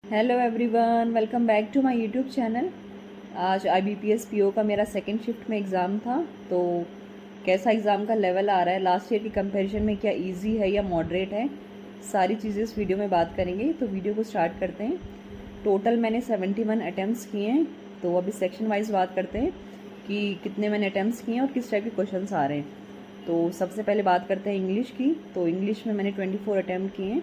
Hello everyone, welcome back to my YouTube channel. आज IBPS PO का मेरा second shift में एग्ज़ाम था। तो कैसा एग्ज़ाम का लेवल आ रहा है, लास्ट ईयर की कंपैरिजन में क्या इजी है या मॉडरेट है, सारी चीज़ें इस वीडियो में बात करेंगे। तो वीडियो को स्टार्ट करते हैं। टोटल मैंने 71 अटैम्प्ट्स किए हैं। तो अभी सेक्शन वाइज बात करते हैं कि कितने मैंने अटैम्प्ट्स किए हैं और किस टाइप के क्वेश्चन आ रहे हैं। तो सबसे पहले बात करते हैं इंग्लिश की। तो इंग्लिश में मैंने 24 अटैम्प्ट किए हैं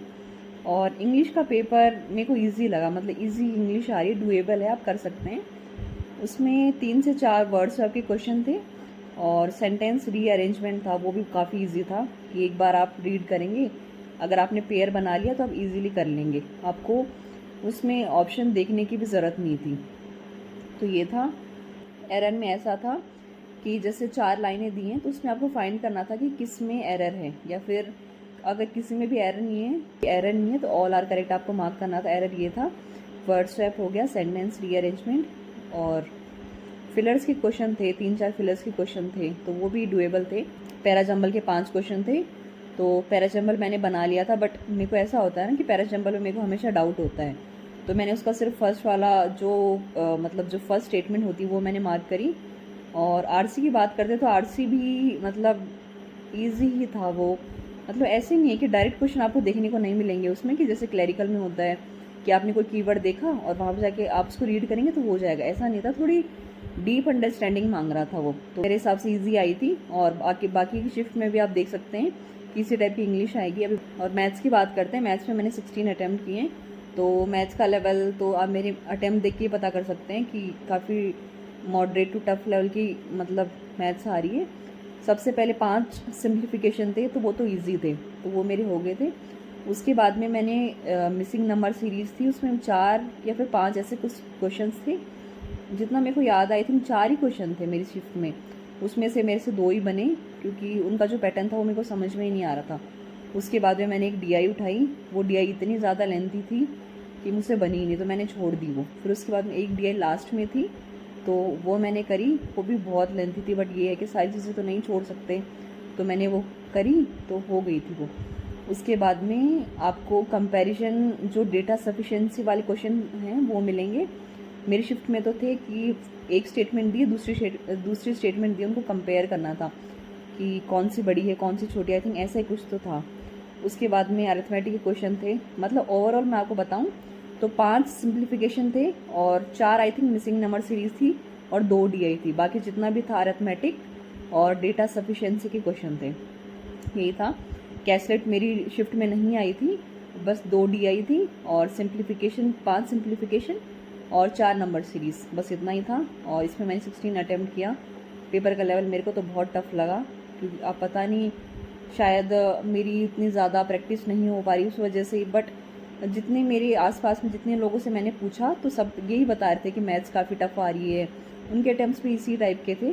और इंग्लिश का पेपर मेरे को इजी लगा, मतलब इजी इंग्लिश आ रही है, डुएबल है, आप कर सकते हैं। उसमें 3 से 4 वर्ड्स आपके क्वेश्चन थे और सेंटेंस रीअरेंजमेंट था, वो भी काफ़ी इजी था कि एक बार आप रीड करेंगे, अगर आपने पेयर बना लिया तो आप इजीली कर लेंगे, आपको उसमें ऑप्शन देखने की भी ज़रूरत नहीं थी। तो ये था। एरर में ऐसा था कि जैसे 4 लाइनें दी हैं तो उसमें आपको फाइंड करना था कि किस में एरर है, या फिर अगर किसी में भी एरर नहीं है तो ऑल आर करेक्ट आपको मार्क करना था। एरर ये था। वर्ड स्वैप हो गया, सेंटेंस रीअरेंजमेंट और फिलर्स के क्वेश्चन थे, 3-4 फिलर्स के क्वेश्चन थे, तो वो भी डुएबल थे। पैराजम्बल के 5 क्वेश्चन थे। तो पैराजम्बल मैंने बना लिया था, बट मेरे को ऐसा होता है ना कि पैराजम्बल में मेरे को हमेशा डाउट होता है, तो मैंने उसका सिर्फ फर्स्ट वाला जो मतलब जो फर्स्ट स्टेटमेंट होती है वो मैंने मार्क करी। और आरसी की बात करते तो आरसी भी मतलब ईजी ही था वो। मतलब ऐसे नहीं है कि डायरेक्ट क्वेश्चन आपको देखने को नहीं मिलेंगे उसमें, कि जैसे क्लैरिकल में होता है कि आपने कोई कीवर्ड देखा और वहाँ पर जाके आप उसको रीड करेंगे तो हो जाएगा, ऐसा नहीं था। थोड़ी डीप अंडरस्टैंडिंग मांग रहा था वो, तो मेरे हिसाब से ईजी आई थी। और बाकी की शिफ्ट में भी आप देख सकते हैं कि इसी टाइप की इंग्लिश आएगी अभी। और मैथ्स की बात करते हैं। मैथ्स में मैंने 16 अटैम्प्ट किए हैं। तो मैथ्स का लेवल तो आप मेरे अटैम्प्ट देख के ही पता कर सकते हैं कि काफ़ी मॉडरेट टू टफ लेवल की मतलब मैथ्स आ रही है। सबसे पहले 5 सिंप्लीफिकेशन थे, तो वो तो इजी थे, तो वो मेरे हो गए थे। उसके बाद में मैंने मिसिंग नंबर सीरीज़ थी, उसमें 4 या फिर 5 ऐसे कुछ क्वेश्चंस थे, जितना मेरे को याद आई थिंक 4 ही क्वेश्चन थे मेरी शिफ्ट में। उसमें से मेरे से 2 ही बने, क्योंकि उनका जो पैटर्न था वो मेरे को समझ में ही नहीं आ रहा था। उसके बाद में मैंने एक DI उठाई, वो DI इतनी ज़्यादा लेंथी थी कि मुझसे बनी ही नहीं, तो मैंने छोड़ दी वो। फिर उसके बाद में एक DI लास्ट में थी, तो वो मैंने करी, वो भी बहुत लेंथी थी, बट ये है कि सारी चीज़ें तो नहीं छोड़ सकते, तो मैंने वो करी तो हो गई थी वो। उसके बाद में आपको कंपैरिजन जो डेटा सफिशिएंसी वाले क्वेश्चन हैं वो मिलेंगे। मेरी शिफ्ट में तो थे कि एक स्टेटमेंट दी, दूसरी स्टेटमेंट दी, उनको कंपेयर करना था कि कौन सी बड़ी है कौन सी छोटी, आई थिंक ऐसा ही कुछ तो था। उसके बाद में अरिथमेटिक के क्वेश्चन थे। मतलब ओवरऑल मैं आपको बताऊं तो 5 सिंप्लीफिकेशन थे और 4 I think missing number series थी और 2 DI थी। बाकी जितना भी था अरिथमेटिक और डेटा सफिशिएंसी के क्वेश्चन थे, यही था। कैसलेट मेरी शिफ्ट में नहीं आई थी, बस 2 DI थी और सिंप्लीफिकेशन 5 सिंप्लीफिकेशन और 4 नंबर सीरीज़, बस इतना ही था। और इसमें मैंने 16 अटैम्प्ट किया। पेपर का लेवल मेरे को तो बहुत टफ लगा, क्योंकि आप पता नहीं, शायद मेरी इतनी ज़्यादा प्रैक्टिस नहीं हो पा रही उस वजह से, बट जितने मेरे आसपास में जितने लोगों से मैंने पूछा तो सब यही बता रहे थे कि मैथ्स काफ़ी टफ आ रही है, उनके अटैम्प्ट्स भी इसी टाइप के थे।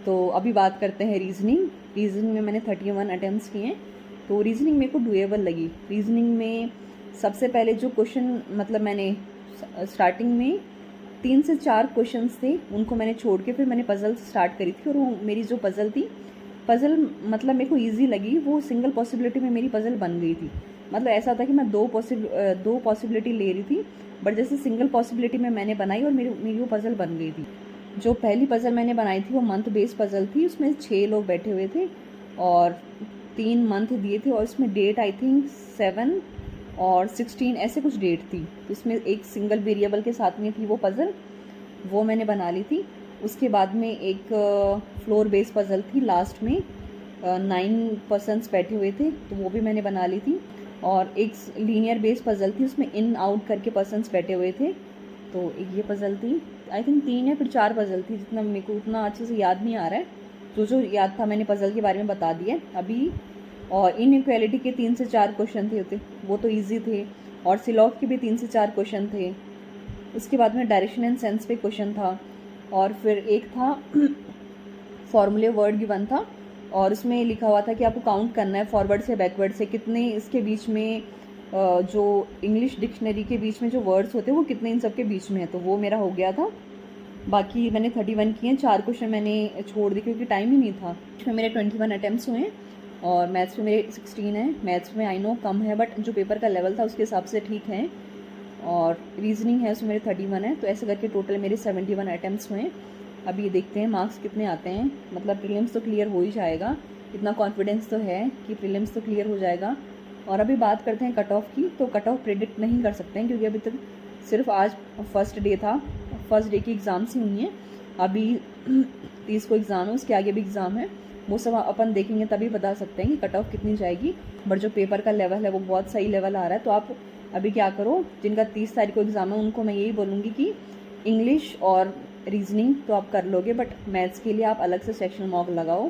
तो अभी बात करते हैं रीजनिंग। रीजनिंग में मैंने 31 अटैम्प्ट्स किए हैं, तो रीजनिंग मेरे को डुएबल लगी। रीजनिंग में सबसे पहले जो क्वेश्चन, मतलब मैंने स्टार्टिंग में 3 से 4 क्वेश्चंस थे, उनको मैंने छोड़ के फिर मैंने पजल स्टार्ट करी थी। और वो मेरी जो पजल थी, पजल मतलब मेरे को ईजी लगी, वो सिंगल पॉसिबिलिटी में मेरी पजल बन गई थी। मतलब ऐसा था कि मैं दो पॉसिबिलिटी ले रही थी, बट जैसे सिंगल पॉसिबिलिटी में मैंने बनाई और मेरी मेरी वो पजल बन गई थी। जो पहली पजल मैंने बनाई थी वो मंथ बेस पजल थी, उसमें 6 लोग बैठे हुए थे और 3 मंथ दिए थे, और इसमें डेट आई थिंक 7 और 16 ऐसे कुछ डेट थी। तो इसमें एक सिंगल वेरिएबल के साथ में थी वो पजल, वो मैंने बना ली थी। उसके बाद में एक फ्लोर बेस पजल थी, लास्ट में 9 पर्सन्स बैठे हुए थे, तो वो भी मैंने बना ली थी। और एक लीनियर बेस पजल थी, उसमें इन आउट करके पर्सन्स बैठे हुए थे, तो एक ये पजल थी। आई थिंक 3 या फिर 4 पजल थी, जितना मेरे को उतना अच्छे से याद नहीं आ रहा है। जो याद था मैंने पजल के बारे में बता दिया अभी। और इनइक्वालिटी के 3 से 4 क्वेश्चन थे, वो तो ईजी थे। और सिलॉग के भी 3 से 4 क्वेश्चन थे। उसके बाद में डायरेक्शन एंड सेंस पे क्वेश्चन था। और फिर एक था फॉर्मूले वर्ड गिवन था, और उसमें लिखा हुआ था कि आपको काउंट करना है फॉरवर्ड से बैकवर्ड से, कितने इसके बीच में जो इंग्लिश डिक्शनरी के बीच में जो वर्ड्स होते हैं वो कितने इन सब के बीच में है, तो वो मेरा हो गया था। बाकी मैंने 31 किए हैं, 4 क्वेश्चन मैंने छोड़ दिए क्योंकि टाइम ही नहीं था। इसमें मेरे 21 अटैम्प्ट्स हुए हैं और मैथ्स में मेरे 16 हैं। मैथ्स में आई नो कम है, बट जो पेपर का लेवल था उसके हिसाब से ठीक है। और रीजनिंग है उसमें मेरे 31 है। तो ऐसे करके टोटल मेरे 71 अटैम्प्ट्स हुए। अभी ये देखते हैं मार्क्स कितने आते हैं। मतलब प्रीलिम्स तो क्लियर हो ही जाएगा, इतना कॉन्फिडेंस तो है कि प्रीलिम्स तो क्लियर हो जाएगा। और अभी बात करते हैं कट ऑफ की। तो कट ऑफ प्रेडिक्ट नहीं कर सकते हैं क्योंकि अभी तक सिर्फ आज फर्स्ट डे था, फर्स्ट डे की एग्ज़ाम्स ही हुई हैं। अभी 30 को एग्ज़ाम है, उसके आगे भी एग्ज़ाम है, वो सब अपन देखेंगे तभी बता सकते हैं कि कट ऑफ कितनी जाएगी। बट जो पेपर का लेवल है वो बहुत सही लेवल आ रहा है। तो आप अभी क्या करो, जिनका 30 तारीख को एग्ज़ाम है उनको मैं यही बोलूँगी कि इंग्लिश और रीजनिंग तो आप कर लोगे, बट मैथ्स के लिए आप अलग से सेक्शन मॉक लगाओ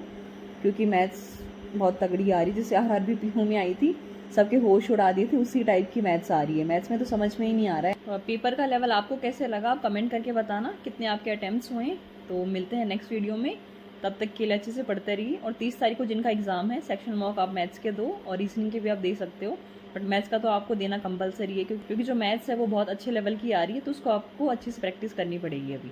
क्योंकि मैथ्स बहुत तगड़ी आ रही है। जैसे RRB PO में आई थी, सबके होश उड़ा दिए थे, उसी टाइप की मैथ्स आ रही है। मैथ्स में तो समझ में ही नहीं आ रहा है। तो पेपर का लेवल आपको कैसे लगा आप कमेंट करके बताना, कितने आपके अटैम्प्ट्स हुए। तो मिलते हैं नेक्स्ट वीडियो में, तब तक के लिए अच्छे से पढ़ते रहिए। और 30 तारीख को जिनका एग्जाम है सेक्शन मॉक आप मैथ्स के दो और रीजनिंग के भी आप दे सकते हो, बट मैथ्स का तो आपको देना कंपलसरी है क्योंकि जो मैथ्स है वो बहुत अच्छे लेवल की आ रही है, तो उसको आपको अच्छे से प्रैक्टिस करनी पड़ेगी अभी।